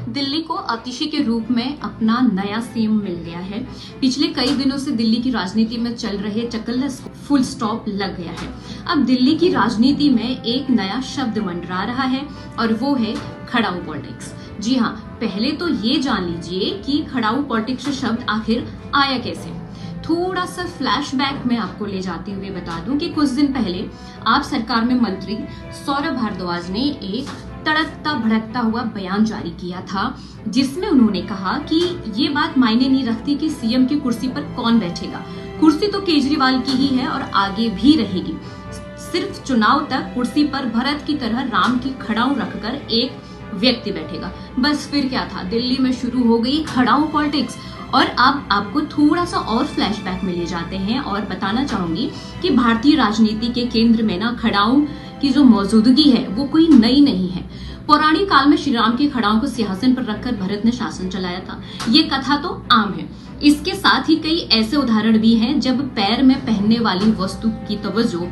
दिल्ली को आतिशी के रूप में अपना नया सीएम मिल गया है। पिछले कई दिनों से दिल्ली की राजनीति में चल रहे चक्करलस फुल स्टॉप लग गया है। अब दिल्ली की राजनीति में एक नया शब्द मंडरा रहा है और वो है खड़ाऊ पॉलिटिक्स। जी हाँ, पहले तो ये जान लीजिए कि खड़ाऊ पॉलिटिक्स शब्द आखिर आया कैसे। थोड़ा सा फ्लैशबैक में आपको ले जाते हुए बता दूं कि कुछ दिन पहले आप सरकार में मंत्री सौरभ भारद्वाज ने एक तड़कता भड़कता हुआ बयान जारी किया था, जिसमें उन्होंने कहा कि ये बात मायने नहीं रखती कि सीएम की कुर्सी पर कौन बैठेगा। कुर्सी तो केजरीवाल की ही है और आगे भी रहेगी। सिर्फ चुनाव तक कुर्सी पर भरत की तरह राम की खड़ाऊ रखकर एक व्यक्ति बैठेगा। बस फिर क्या था, दिल्ली में शुरू हो गई खड़ाऊ पॉलिटिक्स। और अब आपको थोड़ा सा और फ्लैशबैक में ले जाते हैं और बताना चाहूंगी कि भारतीय राजनीति के केंद्र में ना खड़ाऊ की जो मौजूदगी है वो कोई नई नहीं है। पौराणिक काल में श्री राम की खड़ाओं को सिंहासन पर रखकर भरत ने शासन चलाया था। ये कथा तो आम है। इसके साथ ही कई ऐसे उदाहरण भी हैं जब पैर में पहनने वाली वस्तु की तवज्जो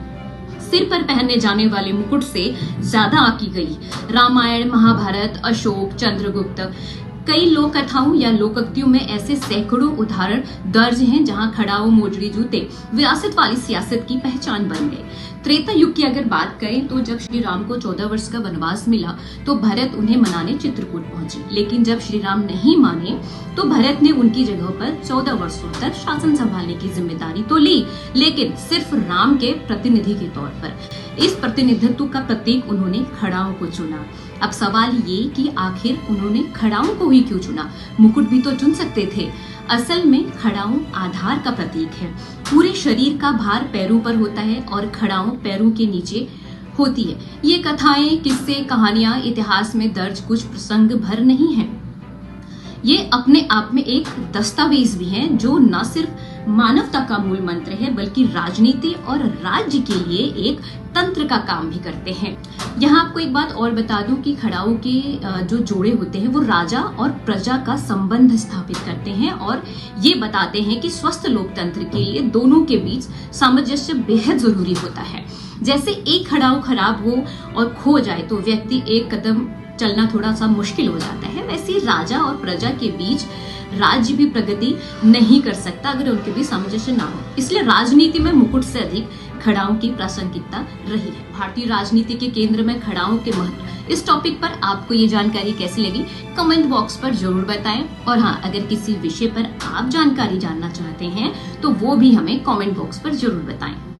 सिर पर पहनने जाने वाले मुकुट से ज्यादा आकी गई। रामायण, महाभारत, अशोक, चंद्रगुप्त, कई लोक कथाओं या लोकोक्तियों में ऐसे सैकड़ों उदाहरण दर्ज हैं जहां खड़ाऊ, मोजड़ी, जूते विरासत वाली सियासत की पहचान बन गए। त्रेता युग की अगर बात करें तो जब श्री राम को 14 वर्ष का वनवास मिला तो भरत उन्हें मनाने चित्रकूट पहुंचे, लेकिन जब श्री राम नहीं माने तो भरत ने उनकी जगह पर 14 वर्षों तक शासन संभालने की जिम्मेदारी तो ली, लेकिन सिर्फ राम के प्रतिनिधि के तौर पर। इस प्रतिनिधित्व का प्रतीक उन्होंने खड़ाऊ को चुना। अब सवाल ये कि आखिर उन्होंने खड़ाऊ को ही क्यों चुना? मुकुट भी तो चुन सकते थे। असल में खड़ाऊ आधार का प्रतीक है। पूरे शरीर का भार पैरों पर होता है और खड़ाऊ पैरों के नीचे होती है। ये कथाएं, किस्से, कहानियां इतिहास में दर्ज कुछ प्रसंग भर नहीं है। ये अपने आप में एक दस्तावेज भी है जो न सिर्फ मानवता का मूल मंत्र है बल्कि राजनीति और राज्य के लिए एक तंत्र का काम भी करते हैं। यहाँ आपको एक बात और बता दूं कि खड़ाऊ के जो जोड़े होते हैं वो राजा और प्रजा का संबंध स्थापित करते हैं और ये बताते हैं कि स्वस्थ लोकतंत्र के लिए दोनों के बीच सामंजस्य बेहद जरूरी होता है। जैसे एक खड़ाऊ खराब हो और खो जाए तो व्यक्ति एक कदम चलना थोड़ा सा मुश्किल हो जाता है, वैसे राजा और प्रजा के बीच राज्य भी प्रगति नहीं कर सकता अगर उनके बीच सामंजस्य ना हो। इसलिए राजनीति में मुकुट से अधिक खड़ाऊ की प्रासंगिकता रही है। भारतीय राजनीति के केंद्र में खड़ाऊ के महत्व। इस टॉपिक पर आपको ये जानकारी कैसी लगी कमेंट बॉक्स पर जरूर बताएं। और हाँ, अगर किसी विषय पर आप जानकारी जानना चाहते हैं तो वो भी हमें कमेंट बॉक्स पर जरूर बताएं।